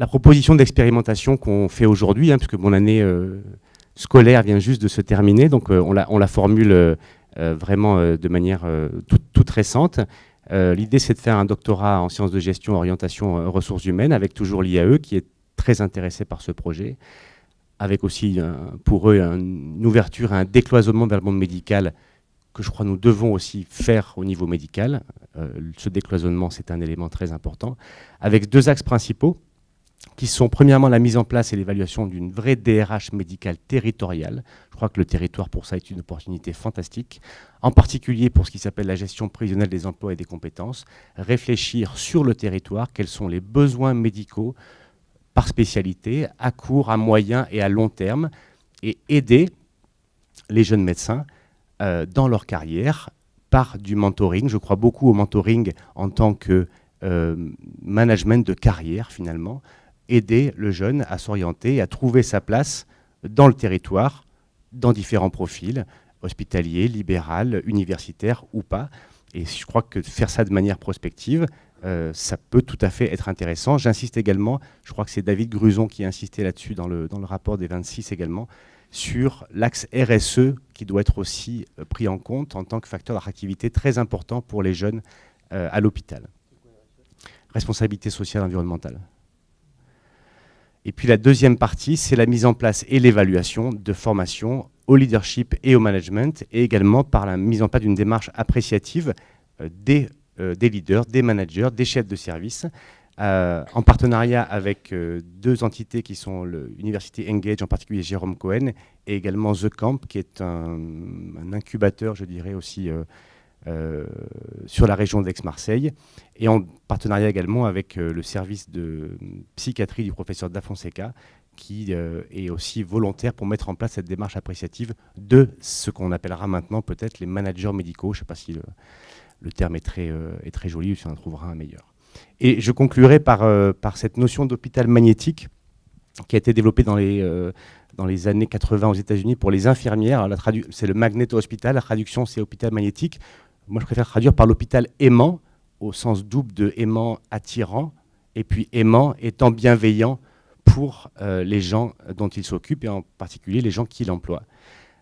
la proposition d'expérimentation qu'on fait aujourd'hui, puisque mon année scolaire vient juste de se terminer, donc on la formule vraiment de manière toute récente. L'idée, c'est de faire un doctorat en sciences de gestion, orientation, ressources humaines, avec toujours l'IAE, qui est très intéressé par ce projet, avec aussi pour eux une ouverture, un décloisonnement vers le monde médical, que je crois nous devons aussi faire au niveau médical. Ce décloisonnement, c'est un élément très important, avec deux axes principaux, qui sont premièrement la mise en place et l'évaluation d'une vraie DRH médicale territoriale. Je crois que le territoire pour ça est une opportunité fantastique, en particulier pour ce qui s'appelle la gestion prévisionnelle des emplois et des compétences, réfléchir sur le territoire, quels sont les besoins médicaux par spécialité, à court, à moyen et à long terme, et aider les jeunes médecins dans leur carrière par du mentoring. Je crois beaucoup au mentoring en tant que management de carrière finalement, aider le jeune à s'orienter, à trouver sa place dans le territoire, dans différents profils, hospitaliers, libéral, universitaires ou pas. Et je crois que faire ça de manière prospective, ça peut tout à fait être intéressant. J'insiste également, je crois que c'est David Gruson qui a insisté là-dessus dans le rapport des 26 également, sur l'axe RSE qui doit être aussi pris en compte en tant que facteur d'attractivité très important pour les jeunes à l'hôpital. Responsabilité sociale et environnementale. Et puis la deuxième partie, c'est la mise en place et l'évaluation de formation au leadership et au management, et également par la mise en place d'une démarche appréciative des leaders, des managers, des chefs de service, en partenariat avec deux entités qui sont l'Université Engage, en particulier Jérôme Cohen, et également The Camp, qui est un incubateur, je dirais aussi, sur la région d'Aix-Marseille, et en partenariat également avec le service de psychiatrie du professeur Da Fonseca, qui est aussi volontaire pour mettre en place cette démarche appréciative de ce qu'on appellera maintenant peut-être les managers médicaux. Je ne sais pas si le terme est très joli ou si on en trouvera un meilleur. Et je conclurai par cette notion d'hôpital magnétique qui a été développée dans les années 80 aux États-Unis pour les infirmières. C'est le magnéto-hospital, la traduction c'est hôpital magnétique. Moi je préfère traduire par l'hôpital aimant, au sens double de aimant attirant, et puis aimant étant bienveillant pour les gens dont il s'occupe, et en particulier les gens qui l'emploient.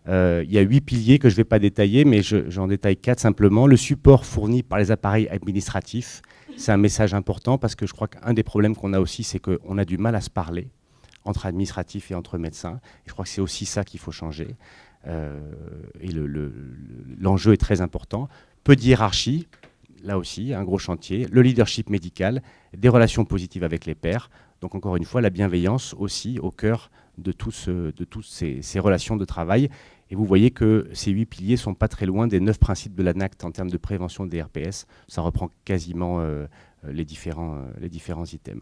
Il y a 8 piliers que je ne vais pas détailler, mais j'en détaille 4 simplement. Le support fourni par les appareils administratifs, c'est un message important parce que je crois qu'un des problèmes qu'on a aussi, c'est qu'on a du mal à se parler entre administratifs et entre médecins. Et je crois que c'est aussi ça qu'il faut changer. Et l'enjeu est très important. Peu de hiérarchie, là aussi, un gros chantier. Le leadership médical, des relations positives avec les pairs. Donc encore une fois, la bienveillance aussi au cœur de toutes ces relations de travail. Et vous voyez que ces 8 piliers ne sont pas très loin des 9 principes de l'ANACT en termes de prévention des RPS. Ça reprend quasiment les différents items.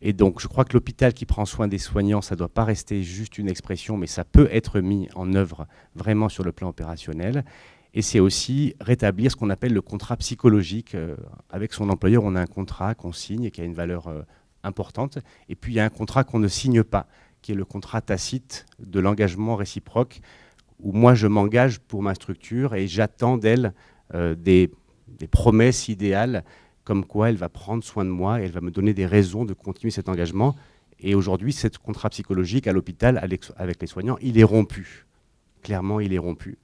Et donc je crois que l'hôpital qui prend soin des soignants, ça ne doit pas rester juste une expression, mais ça peut être mis en œuvre vraiment sur le plan opérationnel. Et c'est aussi rétablir ce qu'on appelle le contrat psychologique. Avec son employeur, on a un contrat qu'on signe et qui a une valeur importante. Et puis il y a un contrat qu'on ne signe pas, qui est le contrat tacite de l'engagement réciproque, où moi je m'engage pour ma structure et j'attends d'elle des promesses idéales, comme quoi elle va prendre soin de moi et elle va me donner des raisons de continuer cet engagement. Et aujourd'hui, ce contrat psychologique à l'hôpital avec les soignants, il est rompu. Clairement, il est rompu.